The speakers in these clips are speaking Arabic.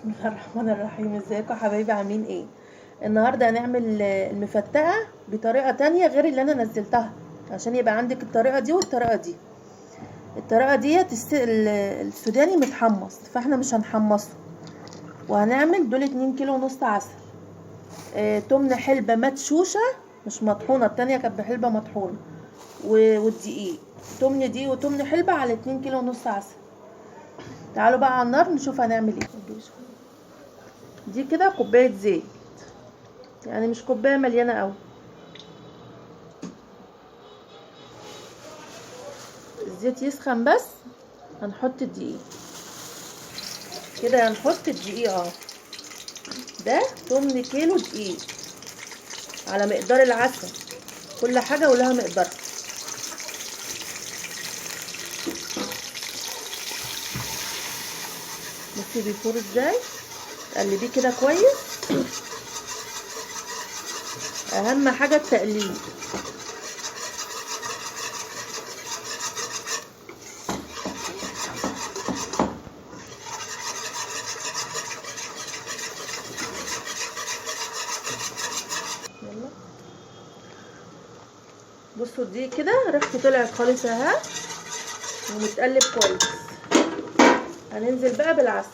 بسم الله الرحمن الرحيم. ازيكم يا حبايبي، عاملين ايه؟ النهارده هنعمل المفتقه بطريقه تانية غير اللي انا نزلتها، عشان يبقى عندك الطريقه دي والطريقه دي. الطريقه ديت السوداني متحمص، فاحنا مش هنحمصه. وهنعمل دول 2 كيلو ونص عسل، تمن حلبه مدشوشه مش مطحونه، التانية كانت بحلبه مطحونه، والدقيق تمن دي وتمن حلبه على 2 كيلو ونص عسل. تعالوا بقى على النار نشوف هنعمل ايه. دي كده كوبايه زيت، يعني مش كوبايه مليانه قوي. الزيت يسخن بس هنحط الدقيق كده، هنحط الدقيق اهو. ده 8 كيلو دقيق على مقدار العسل، كل حاجه ولها مقدار. بصي بيفور ازاي، تقلبيه كده كويس. اهم حاجه التقليب. يلا بصوا دي كده ريحته طلعت خالص اهي، ومتقلب كويس. هننزل بقى بالعسل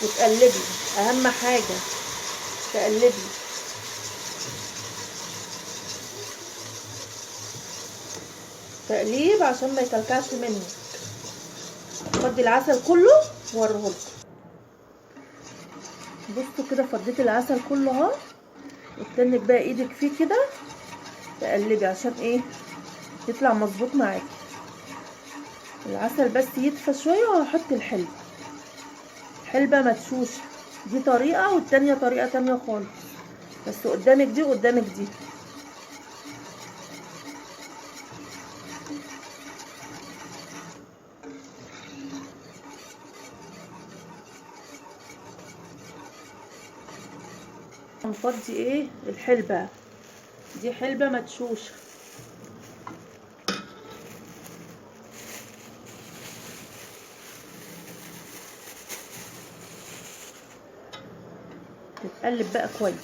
وتقلبي، اهم حاجه تقلبي. تقليب عشان ما يكلكعش منك. فضي العسل كله ووريهولكم. بصوا كده فضيت العسل كله اهو، وتنك بقى ايدك فيه كده تقلبي عشان ايه يطلع مظبوط معاكي. العسل بس يدفى شويه وهحط الحلبه مدشوشه. دي طريقه والتانيه طريقه تانيه خالص، بس قدامك دي وقدامك دي. هنفضي ايه الحلبه دي، حلبه مدشوشه. تتقلب بقى كويس.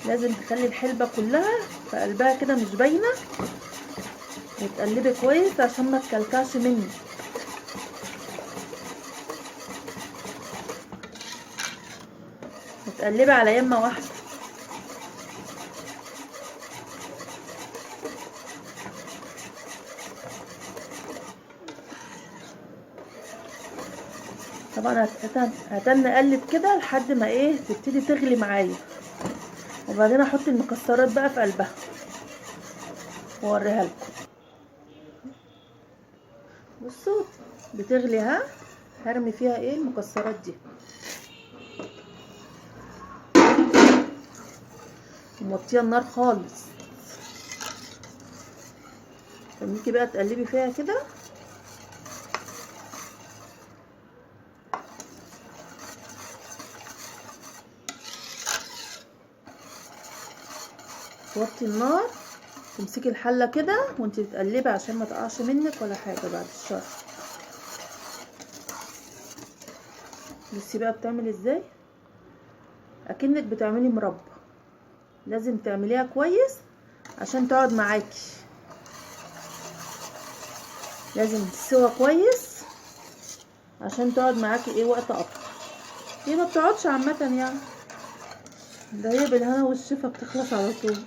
لازم تخلي الحلبه كلها في قلبها كده مش باينه، وتقلبي كويس عشان ما تكلكعش مني. وتقلبي على يمه واحده. طبعا هتن اقلب كده لحد ما ايه تبتدي تغلي معايا، وبعدين احط المكسرات بقى في قلبها واوريها لكم. بصوا بتغلي ها، هرمي فيها ايه المكسرات دي، وموطيه النار خالص. خليكي بقى تقلبي فيها كده. توطي النار، تمسكي الحله كده وانت بتقلبي عشان ما تقعش منك ولا حاجه بعد الشر. بصي بقى بتعمل ازاي، اكنك بتعملي مربى. لازم تعمليها كويس عشان تقعد معاكي، لازم تسوى كويس عشان تقعد معاكي ايه وقت اطول. هي ما بتقعدش عامه يعني، ده هي بالهنا والشفا بتخلص على طول.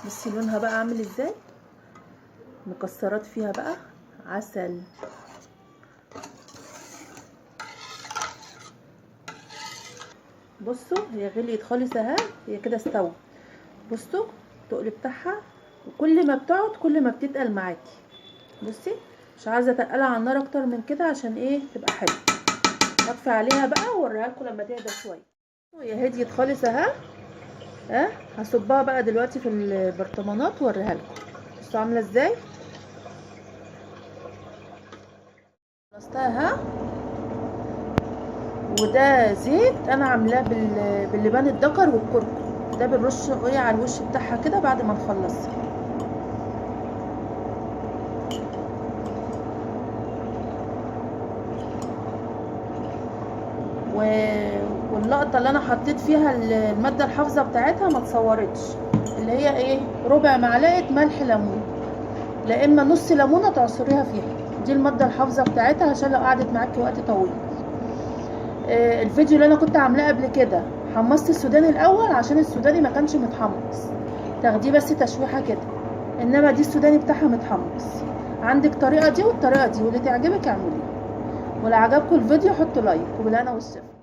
بصي لونها بقى عامل ازاي، مكسرات فيها بقى، عسل. بصوا هي غليت خالص اهي، هي كده استوت. بصوا التقل بتاعها، وكل ما بتقعد كل ما بتتقل معاكي. بصي مش عايزه اتقلها على النار اكتر من كده عشان ايه تبقى حلوه. هطفي عليها بقى واوريها لكم لما تهدى شويه. هي هديت خالص اهي. هصبها بقى دلوقتي في البرطمانات واوريها لكم. بصوا عامله ازاي، خلصتها اهي. وده زيت انا عاملاه باللبان الدكر والكركم. ده بنرش ايه على الوش بتاعها كده بعد ما نخلصها. واللقطه اللي انا حطيت فيها الماده الحافظه بتاعتها ما اتصورتش، اللي هي ايه، ربع معلقه ملح ليمون، لا اما نص ليمونه تعصريها فيها. دي الماده الحافظه بتاعتها عشان لو قعدت معاكي وقت طويل. الفيديو اللي انا كنت عاملاه قبل كده حمصت السوداني الاول عشان السوداني ما كانش متحمص، تاخديه بس تشويحه كده، انما دي السوداني بتاعها متحمص. عندك الطريقه دي والطريقه دي، واللي تعجبك اعمليه. ولو عجبكم الفيديو حطوا لايك، وبالهنا والشفا.